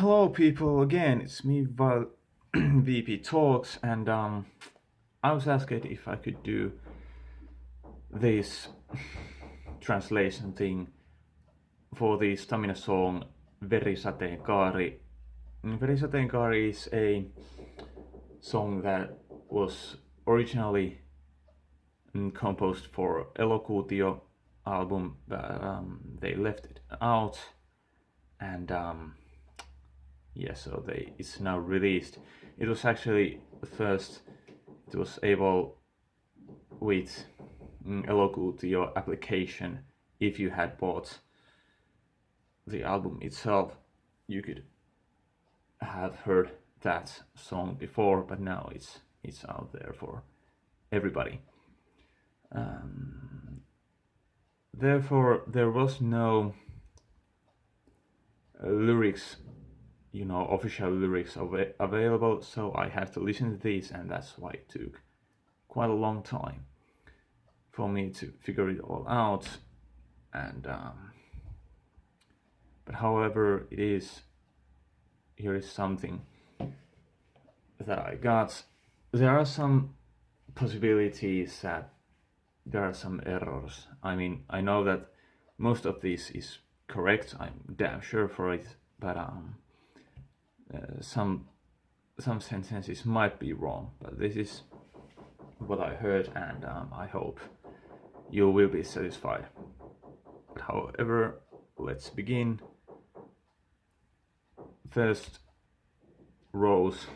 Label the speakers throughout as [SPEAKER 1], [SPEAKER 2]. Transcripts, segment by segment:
[SPEAKER 1] Hello, people. Again, it's me, VP Talks, and I was asked if I could do this translation thing for the Stam1na song Verisateenkaari. Verisateenkaari is a song that was originally composed for Elokuutio album, but they left it out, and yeah, so it's now released. It was actually first. It was able with Elokuutio application. If you had bought the album itself, you could have heard that song before, but now it's out there for everybody. Therefore, there was no lyrics, official lyrics available, so I had to listen to these, and that's why it took quite a long time for me to figure it all out. And but however, here is something that I got. There are some possibilities that there are some errors. I mean, I know that most of this is correct, I'm damn sure for it, but some sentences might be wrong, but this is what I heard, and I hope you will be satisfied. But however, let's begin. First rows,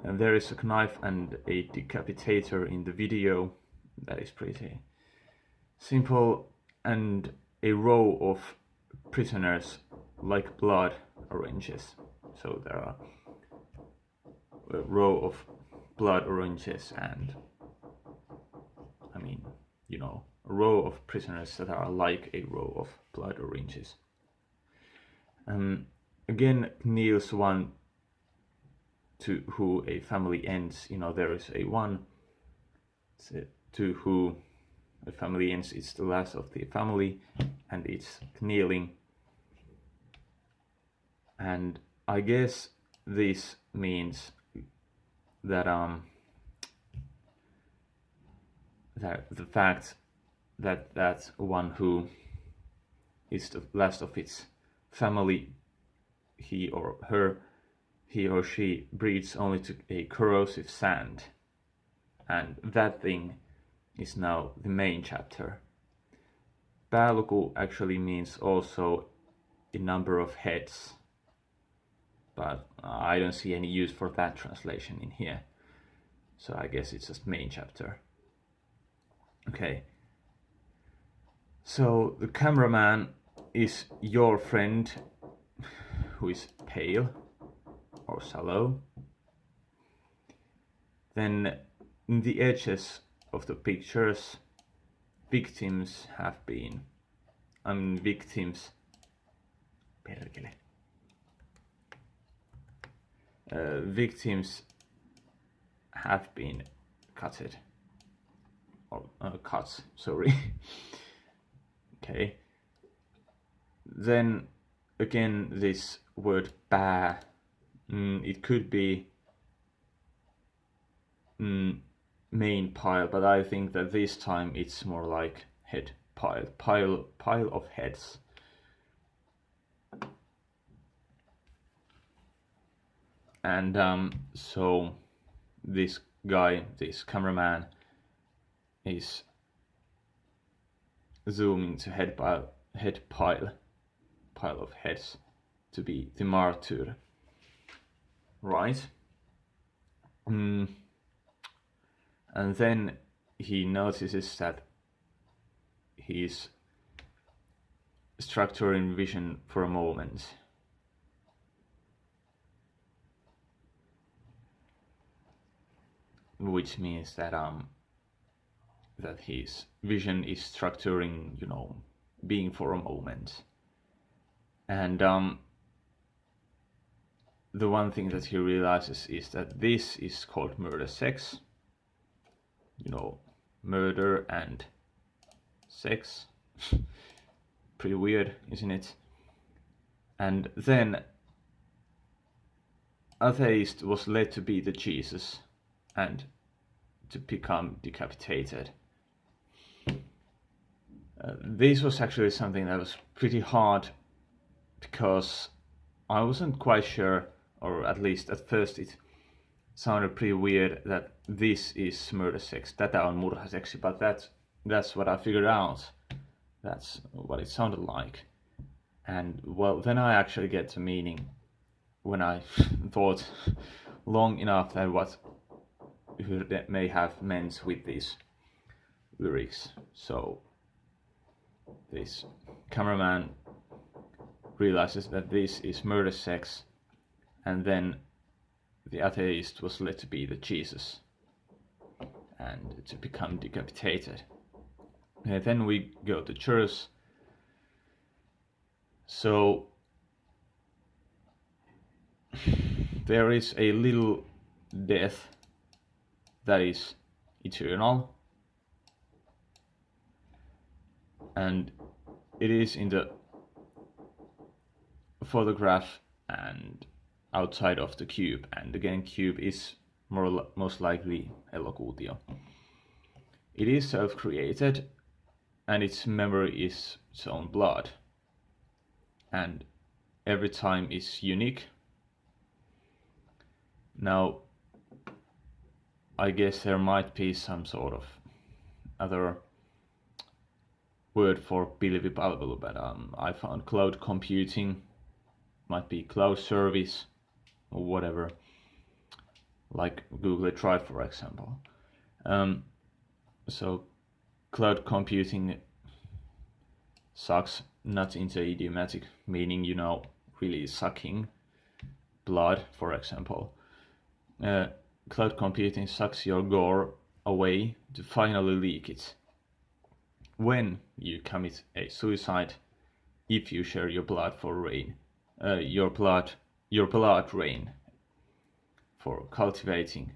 [SPEAKER 1] and there is a knife and a decapitator in the video. That is pretty simple, and a row of prisoners like blood oranges. So there are a row of blood oranges, and I mean, a row of prisoners that are like a row of blood oranges. Again, Niels one to who a family ends. There is a one to who a family ends. It's the last of the family, and it's kneeling. And I guess this means that that the fact that one who is the last of its family, he or she breathes only to a corrosive sand, and that thing is now the main chapter. Pääluku actually means also a number of heads, but I don't see any use for that translation in here, so I guess it's just main chapter. Okay, so the cameraman is your friend who is pale or sallow. Then in the edges of the pictures, victims have been cutted or cuts, sorry. Okay, then again this word pää, it could be main pile, but I think that this time it's more like head pile of heads. And so this guy, this cameraman, is zooming to head pile of heads to be the martyr, right? And then he notices that he's structuring vision for a moment. Which means that that his vision is structuring, being for a moment. And the one thing that he realizes is that this is called murder sex. Murder and sex. Pretty weird, isn't it? And then atheist was led to be the Jesus and to become decapitated. This was actually something that was pretty hard because I wasn't quite sure, or at least at first it sounded pretty weird that this is murder sex, tätä on murhaseksi, but that's what I figured out. That's what it sounded like. And well, then I actually get the meaning when I thought long enough that what Hyrde may have meant with these lyrics. So this cameraman realizes that this is murder sex, and then the atheist was led to be the Jesus and to become decapitated. And then we go to church. So there is a little death that is eternal, and it is in the photograph and outside of the cube, and again cube is most likely elocution. It is self-created, and its memory is its own blood, and every time is unique. Now I guess there might be some sort of other word for pilvipalvelu, but I found cloud computing, might be cloud service or whatever, like Google Drive for example. So cloud computing sucks, not in the idiomatic meaning, you know, really sucking blood, for example. Cloud computing sucks your gore away to finally leak it. When you commit a suicide, if you share your blood for rain, your blood rain for cultivating,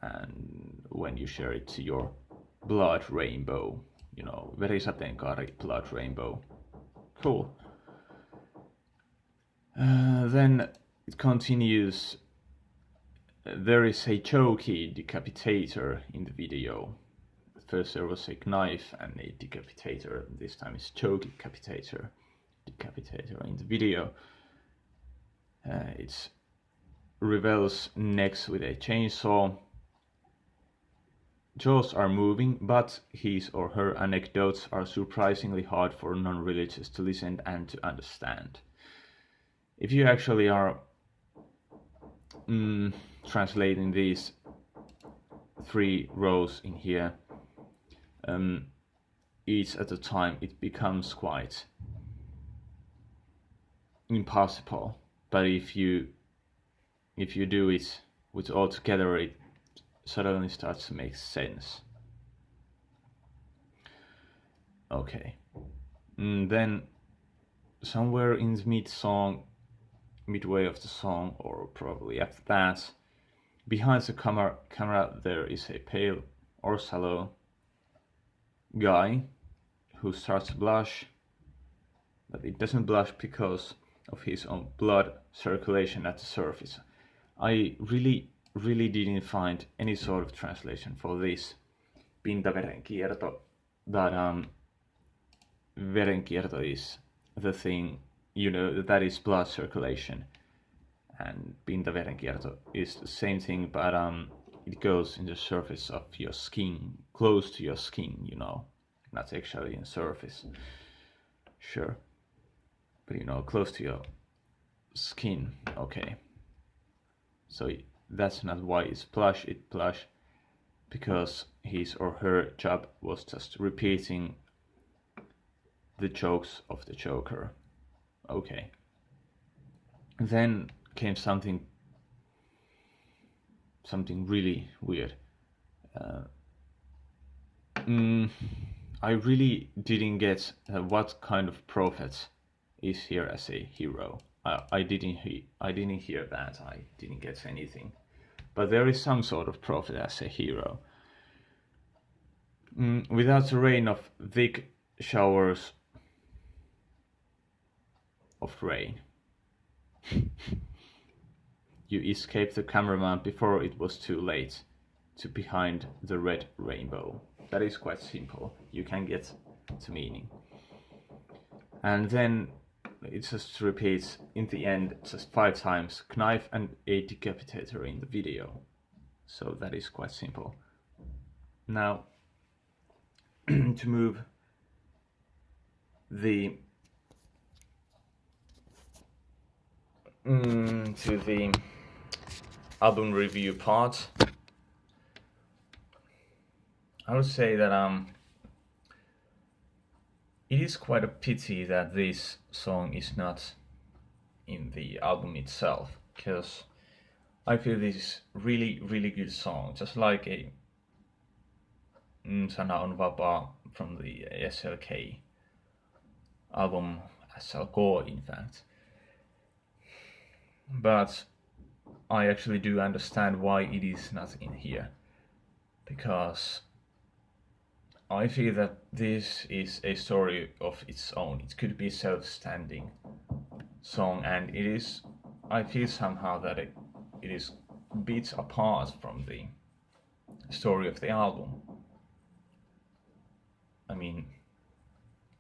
[SPEAKER 1] and when you share it to your blood rainbow, you know, Verisateenkaari, blood rainbow. Cool. Then it continues. There is a chokey decapitator in the video. First there was a knife and a decapitator. This time it's choke decapitator in the video. It's Revel's necks with a chainsaw. Jaws are moving, but his or her anecdotes are surprisingly hard for non-religious to listen and to understand. If you actually are translating these 3 rows in here, each at a time, it becomes quite impossible. But if you do it with all together, it suddenly starts to make sense. Okay, then somewhere in the midway of the song, or probably after that, behind the camera there is a pale or sallow guy who starts to blush, but it doesn't blush because of his own blood circulation at the surface. I really didn't find any sort of translation for this pintaverenkierto, but verenkierto is the thing, you know, that is blood circulation, and pintaverenkierto is the same thing, but it goes in the surface of your skin, close to your skin, you know, not actually in surface, sure, but you know, close to your skin. Okay, so that's not why it's plush. It plush because his or her job was just repeating the jokes of the Joker. Okay, then came something really weird. I really didn't get what kind of prophet is here as a hero. I didn't hear that. I didn't get anything. But there is some sort of prophet as a hero. Without the rain of thick showers of rain. you escape the cameraman before it was too late to behind the red rainbow. That is quite simple. You can get the meaning. And then it just repeats in the end just 5 times, knife and a decapitator in the video. So that is quite simple. Now, to move to the album review part, I would say that it is quite a pity that this song is not in the album itself, because I feel this is really good song, just like a Sana on Vapaa from the SLK album, SLK in fact. But I actually do understand why it is not in here, because I feel that this is a story of its own. It could be a self-standing song, and it is, I feel somehow that it is bits apart from the story of the album. I mean,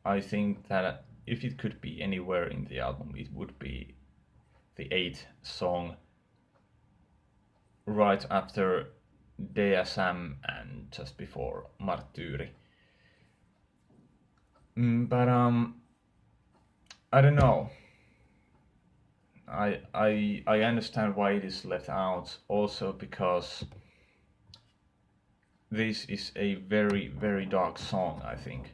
[SPEAKER 1] I think that if it could be anywhere in the album, it would be the 8th song right after DSM and just before Marttyyri. But I don't know. I understand why it is left out, also because this is a very dark song, I think.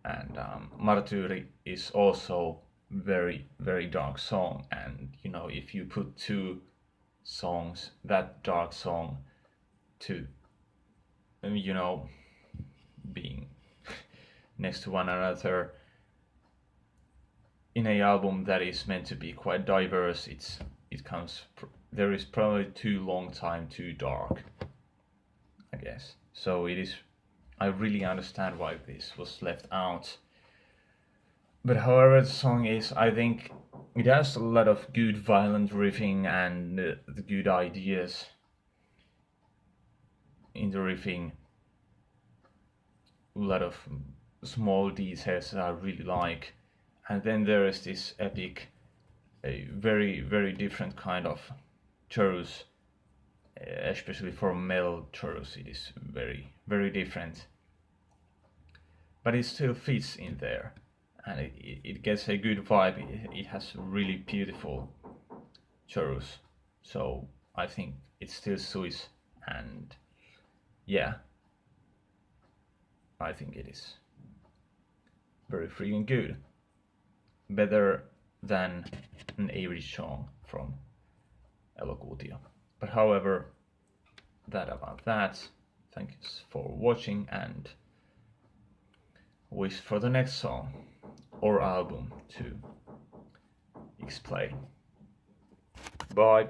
[SPEAKER 1] And Marttyyri is also very dark song, and you know, if you put 2 songs, that dark song, to you know, being next to one another in a album that is meant to be quite diverse, there is probably too long time too dark, I guess. So it is, I really understand why this was left out. But however the song is, I think it has a lot of good violent riffing and the good ideas in the riffing. A lot of small details that I really like. And then there is this epic, a very different kind of chorus, especially for male chorus. It is very different. But it still fits in there. And it gets a good vibe. It has a really beautiful chorus, so I think it still suits, and yeah, I think it is very freaking good, better than an average song from Elokuutio. But however, that about that. Thanks for watching, and wish for the next song or album to explain. Bye.